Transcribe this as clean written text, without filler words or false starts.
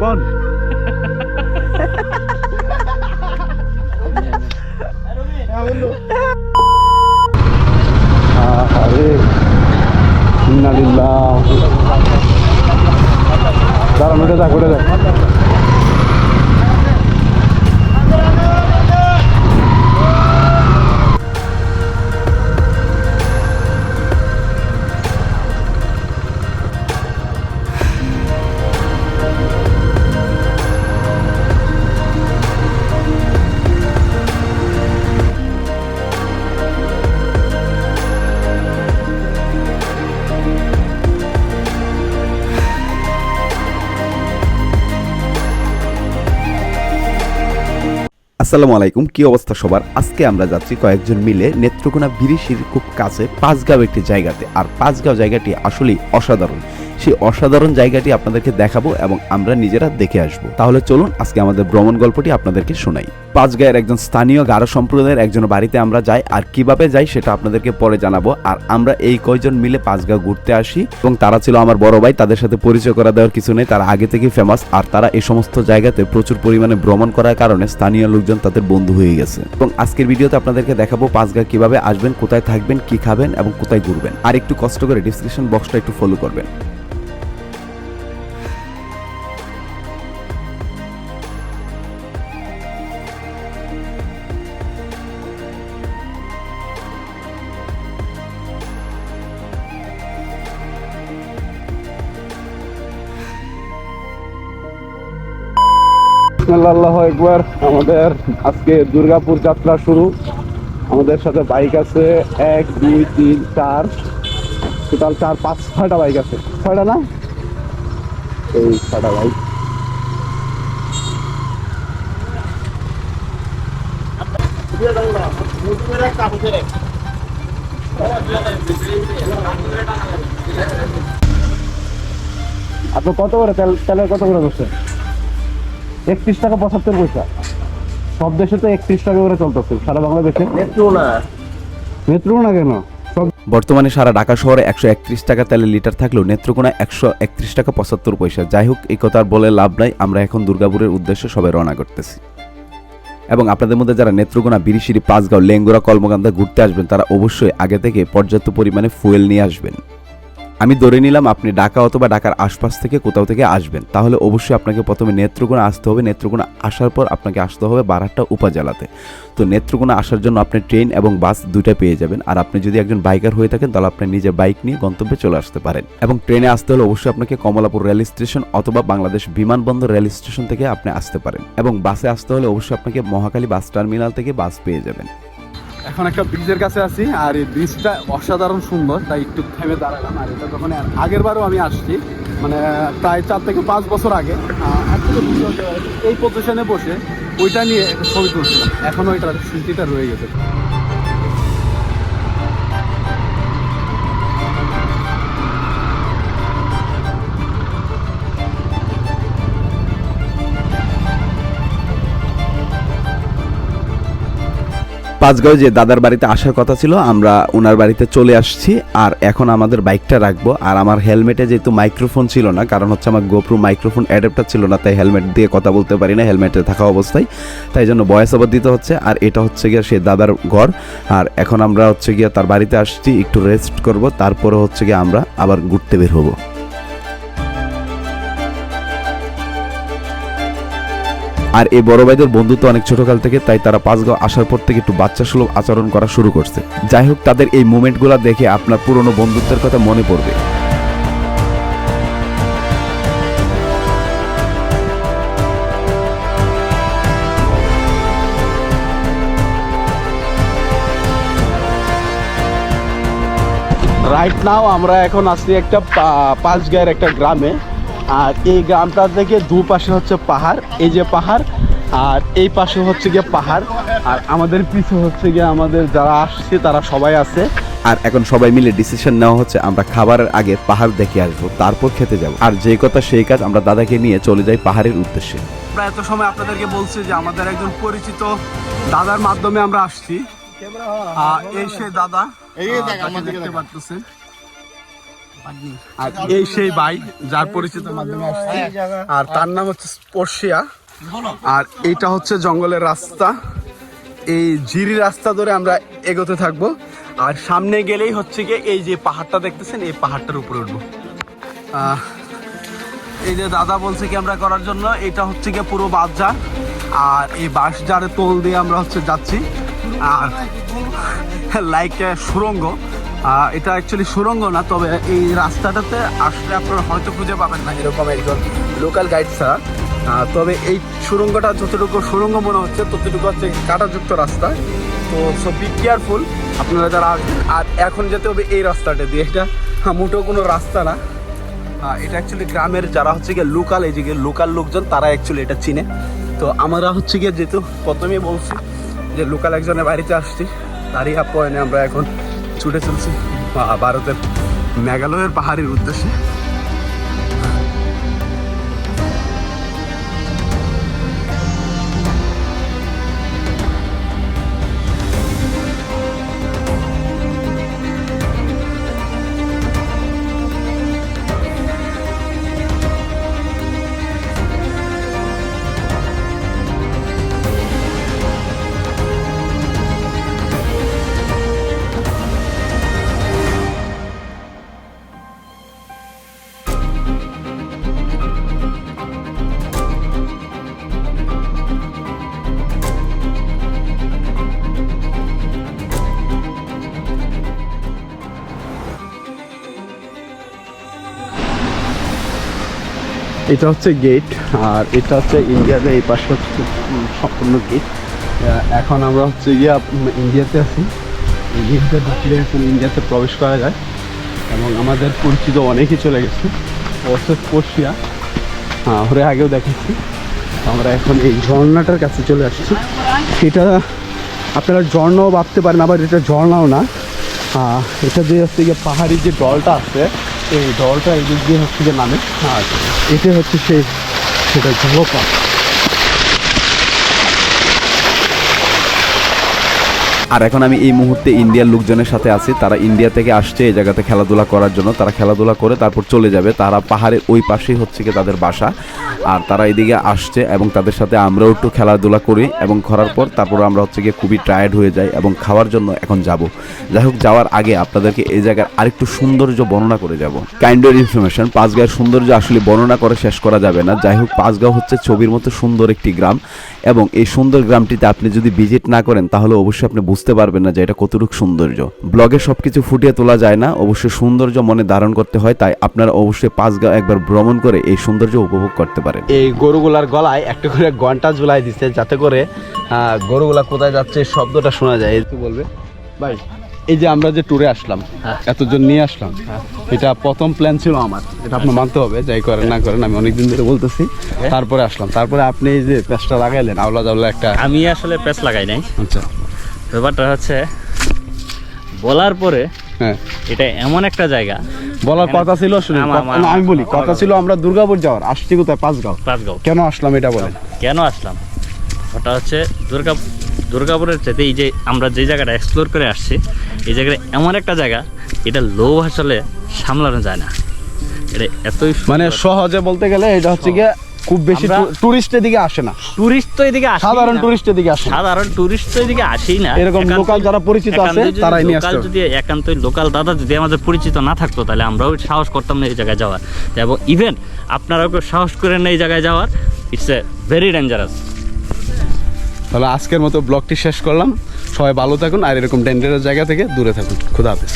কোন আরে ইন্নালিল্লাহ দাঁড়ান ওটা দেখ ওটা দেখ আসসালামু আলাইকুম, কি অবস্থা সবার। আজকে আমরা যাচ্ছি কয়েকজন মিলে নেত্রকোনা বিরিশির খুব কাছে পাঁচগাঁও একটি জায়গাতে। আর পাঁচগাঁও জায়গাটি আসলেই অসাধারণ। সেই অসাধারণ জায়গাটি আপনাদেরকে দেখাবো এবং আমরা নিজেরা দেখে আসব। তাহলে চলুন আজকে আমাদের ভ্রমণ গল্পটি আপনাদেরকে শোনাই। পাঁচগাঁয়ের একজন স্থানীয় গারো সম্প্রদায়ের একজন বাড়িতে আমরা যাই, আর কিভাবে যাই সেটা আপনাদেরকে পরে জানাবো। আর আমরা এই কয়জন মিলে পাঁচগাঁও ঘুরতে আসি এবং তারা ছিল আমার বড় ভাই। তাদের সাথে পরিচয় করা দেওয়ার কিছু নেই, তারা আগে থেকেই ফেমাস। আর তারা এই সমস্ত জায়গাতে প্রচুর পরিমাণে ভ্রমণ করার কারণে স্থানীয় লোকজন তাদের বন্ধু হয়ে গেছে। এবং আজকের ভিডিওতে আপনাদেরকে দেখাবো পাঁচগাঁও কিভাবে আসবেন, কোথায় থাকবেন, কি খাবেন এবং কোথায় ঘুরবেন। আর একটু কষ্ট করে ডিসক্রিপশন বক্সটা একটু ফলো করবেন। আল্লাহু আকবার। আমাদের আজকে দুর্গাপুর যাত্রা শুরু। আমাদের সাথে বাইক আছে 1 2 3 4 টোটাল 4 5 6টা বাইক আছে। 6টা না, এই 6টা বাইক। আপনি কত করে তেলের কত করে বসছেন? 31 টাকা 75 পয়সা। সব দেশে তো 31 টাকা করে চলতেছে, সারা বাংলাদেশে। মেট্রো না কেন? বর্তমানে সারা ঢাকা শহরে 131 টাকা তেলের লিটার থাকলেও নেত্রকোনা 131 টাকা 75 পয়সা। যাই হোক, এই কথা আর বলে লাভ নাই। আমরা এখন দুর্গাপুরের উদ্দেশ্যে সবাই রওনা করতেছি। এবং আপনাদের মধ্যে যারা নেত্রকোনা, বিরিশিরি, পাঁচগাঁও, লেঙ্গুরা, কলমকান্দা ঘুরতে আসবেন, তারা অবশ্যই আগে থেকে পর্যাপ্ত পরিমাণে ফুয়েল নিয়ে আসবেন। আমি ধরে নিলাম আপনি ঢাকা অথবা ঢাকার আশপাশ থেকে কোথাও থেকে আসবেন, তাহলে অবশ্যই আপনাকে প্রথমে নেত্রকোনা আসতে হবে। নেত্রকোনা আসার পর আপনাকে আসতে হবে বারহাট্টা উপজেলাতে। তো নেত্রকোনা আসার জন্য আপনি ট্রেন এবং বাস দুইটা পেয়ে যাবেন। আর আপনি যদি একজন বাইকার হয়ে থাকেন, তাহলে আপনি নিজের বাইক নিয়ে গন্তব্যে চলে আসতে পারেন। এবং ট্রেনে আসতে হলে অবশ্যই আপনাকে কমলাপুর রেল স্টেশন অথবা বাংলাদেশ বিমানবন্দর রেল স্টেশন থেকে আপনি আসতে পারেন। এবং বাসে আসতে হলে অবশ্যই আপনাকে মহাখালী বাস টার্মিনাল থেকে বাস পেয়ে যাবেন। এখন একটা ব্রিজের কাছে আছি, আর এই ব্রিজটা অসাধারণ সুন্দর, তাই একটু থেমে দাঁড়ালাম। আর এটা যখন আগের বারও আমি আসছি, মানে প্রায় 4 থেকে 5 বছর আগে, এই পজিশনে বসে ওইটা নিয়ে ছবি তুলছিলাম। এখনও ওইটার স্মৃতিটা রয়ে গেছে। পাঁচগাঁও যে দাদার বাড়িতে আসার কথা ছিল, আমরা ওনার বাড়িতে চলে আসছি। আর এখন আমাদের বাইকটা রাখবো। আর আমার হেলমেটে যেহেতু মাইক্রোফোন ছিল না, কারণ হচ্ছে আমার গোপ্রো মাইক্রোফোন অ্যাডাপ্টার ছিল না, তাই হেলমেট দিয়ে কথা বলতে পারি না হেলমেটে থাকা অবস্থায়, তাই জন্য ভয়েস ওভার দিতে হচ্ছে। আর এটা হচ্ছে গিয়ে সে দাদার ঘর। আর এখন আমরা হচ্ছে গিয়ে তার বাড়িতে আসছি, একটু রেস্ট করব, তারপরে হচ্ছে গিয়ে আমরা আবার ঘুরতে বের হবো। আর এই বড় ভাইদের বন্ধুত্ব অনেক ছোটকাল থেকে, তাই তারা পাঁচগাঁও আসার পর থেকে একটু বাচ্চা সুলভ আচরণ করা শুরু করছে। যাই হোক, তাদের এই মুভমেন্টগুলো দেখে আপনার পুরনো বন্ধুত্বের কথা মনে পড়বে। রাইট নাও আমরা এখন আসছি একটা পাঁচগাঁয়ের একটা গ্রামে। আর এই গ্রামটা থেকে দুপাশে হচ্ছে পাহাড়, এই যে পাহাড়, আর এই পাশে হচ্ছে গিয়ে পাহাড়। আর আমাদের পিছু হচ্ছে গিয়ে আমাদের যারা আসছে তারা সবাই আছে। আর এখন সবাই মিলে ডিসিশন নেওয়া হচ্ছে আমরা খাবারের আগে পাহাড় দেখে আসবো, তারপর খেতে যাব। আর যে কথা সেই কাজ, আমরা দাদাকে নিয়ে চলে যাই পাহাড়ের উদ্দেশ্যে। আমরা এত সময় আপনাদেরকে বলছি যে আমাদের একজন পরিচিত দাদার মাধ্যমে আমরা আসছি। এই সে দাদা, দেখতে পাচ্ছেন। আর এই সেই ভাই যার পরিচিত মাধ্যমে আসছে, আর তার নাম হচ্ছে স্পর্শিয়া। আর এইটা হচ্ছে জঙ্গলের রাস্তা, এই জিরি রাস্তা ধরে আমরা এগোতে থাকবো। আর সামনে গেলেই হচ্ছে গিয়ে এই যে পাহাড়টা দেখতেছেন, এই পাহাড়টার উপরে উঠবো। এই যে দাদা বলছে ক্যামেরা করার জন্য, এটা হচ্ছে গিয়ে পুরো বাঁশঝাড়, আর এই বাঁশঝাড়ের তোল দিয়ে আমরা হচ্ছে যাচ্ছি। আর লাইক সুড়ঙ্গ, এটা অ্যাকচুয়ালি সুড়ঙ্গ না, তবে এই রাস্তাটাতে আসলে আপনারা হয়তো খুঁজে পাবেন না এরকম একজন লোকাল গাইড ছাড়া। তবে এই সুড়ঙ্গটা যতটুকু সুড়ঙ্গ মনে হচ্ছে ততটুকু হচ্ছে কাঁটাযুক্ত রাস্তা। তো সো বি কেয়ারফুল আপনারা যারা আসবেন। আর এখন যেতে হবে এই রাস্তাটা দিয়ে, এটা মোটেও কোনো রাস্তা না, এটা অ্যাকচুয়ালি গ্রামের যারা হচ্ছে গিয়ে লোকাল, এই যে লোকাল লোকজন তারা অ্যাকচুয়ালি এটা চিনে। তো আমরা হচ্ছে গিয়ে যেহেতু প্রথমেই বলছি যে লোকাল একজনের বাড়িতে আসছি, তারই আপ্যায়নে আমরা এখন ছুটে চলছি ভারতের মেঘালয়ের পাহাড়ের উদ্দেশ্যে। এটা হচ্ছে গেট, আর এটা হচ্ছে ইন্ডিয়াতে এই পাশে হচ্ছে সম্পূর্ণ গেট। এখন আমরা হচ্ছে গিয়ে ইন্ডিয়াতে আছি। ইন্ডিয়াতে ঢুকলে এখন ইন্ডিয়াতে প্রবেশ করা যায়, এবং আমাদের পরিচিত অনেকেই চলে গেছে। হচ্ছে স্পর্শিয়া, ওরে আগেও দেখেছি। আমরা এখন এই ঝর্ণাটার কাছে চলে আসছি। এটা আপনারা ঝর্ণাও ভাবতে পারেন, আবার এটা ঝর্ণাও না। এটা যে হচ্ছে গিয়ে পাহাড়ি যে ডলটা আছে, এই ডলটা এই দিক দিয়ে হচ্ছে যে নামে, আর এটা হচ্ছে সেটা জলপাত। আর এখন আমি এই মুহূর্তে ইন্ডিয়ার লোকজনের সাথে আছি। তারা ইন্ডিয়া থেকে আসছে এই জায়গাতে খেলাধুলা করার জন্য। তারা খেলাধুলা করে তারপর চলে যাবে। তারা পাহাড়ের ওই পাশেই হচ্ছে কি তাদের বাসা, আর তারা এদিকে আসছে এবং তাদের সাথে আমরাও একটু খেলাধুলা করি, এবং করার পর তারপর আমরা হচ্ছে গিয়ে খুবই টায়ার্ড হয়ে যাই এবং খাওয়ার জন্য এখন যাব। যাই হোক, যাওয়ার আগে আপনাদেরকে এই জায়গার আরেকটু সৌন্দর্য বর্ণনা করে যাব। কাইন্ডের ইনফরমেশন, পাঁচগাঁয়ের সৌন্দর্য আসলে বর্ণনা করে শেষ করা যাবে না। যাই হোক, পাঁচগাঁও হচ্ছে ছবির মতো সুন্দর একটি গ্রাম, এবং এই সুন্দর গ্রামটিতে আপনি যদি ভিজিট না করেন তাহলে অবশ্যই আপনি বুঝতে পারবেন না যে এটা কতটুকু সৌন্দর্য। ব্লগে সবকিছু ফুটিয়ে তোলা যায় না, অবশ্যই সৌন্দর্য মনে ধারণ করতে হয়। তাই আপনারা অবশ্যই পাঁচগাঁও একবার ভ্রমণ করে এই সৌন্দর্য উপভোগ করতে পারেন। এই গরুগুলার গলায় একটা করে ঘন্টা ঝুলাই দিচ্ছে, যাতে করে গরুগুলা কোথায় যাচ্ছে শব্দটা শোনা যায়। একটু বলবে ভাই, এই যে আমরা যে ট্যুরে আসলাম, এতজন নিয়ে আসলাম, এটা প্রথম প্ল্যান ছিল আমার। এটা আপনি মানতে হবে, যাই করেন না করেন, আমি অনেকদিন ধরে বলতেছি। তারপরে আসলাম, তারপরে আপনি এই যে প্যাচটা লাগাইলেন, আওলা জাওলা একটা। আমি আসলে প্যাচ লাগাই নাই। আচ্ছা, ব্যাপারটা হচ্ছে বলার পরে হ্যাঁ, এটা এমন একটা জায়গা বলার কথা ছিল। শুনুন, আমি বলি, কথা ছিল আমরা দুর্গাপুর যাওয়ার, আসছি কোথায়? পাঁচগাঁও। কেন আসলাম এটা বলেন। কেন আসলাম ওটা হচ্ছে দুর্গাপুরের চাইতে এই যে আমরা যে জায়গাটা এক্সপ্লোর করে আসছি, এই জায়গাটা এমন একটা জায়গা, এটা লোভ আসলে সামলানো যায় না। এটা এতই মানে সহজে বলতে গেলে এটা হচ্ছে গিয়ে খুব বেশি টুরিস্টের দিকে আসে না। টুরিস্ট তো এদিকে আসে, সাধারণ টুরিস্টের দিকে আসে, সাধারণ টুরিস্ট তো এদিকে আসেই না। এরকম লোকাল যারা পরিচিত আছে তারাই নিয়ে আসে। যদি একান্তই লোকাল দাদা যদি আমাদের পরিচিত না থাকতো, তাহলে আমরাও সাহস করতাম না এই জায়গায় যাওয়ার। এবং ইভেন আপনারাও সাহস করেন না এই জায়গায় যাওয়ার। It's a very dangerous. তাহলে আজকের মতো ব্লগটি শেষ করলাম। সবাই ভালো থাকুন, আর এরকম ডেঞ্জারাস জায়গা থেকে দূরে থাকুন। খোদা হাফেজ।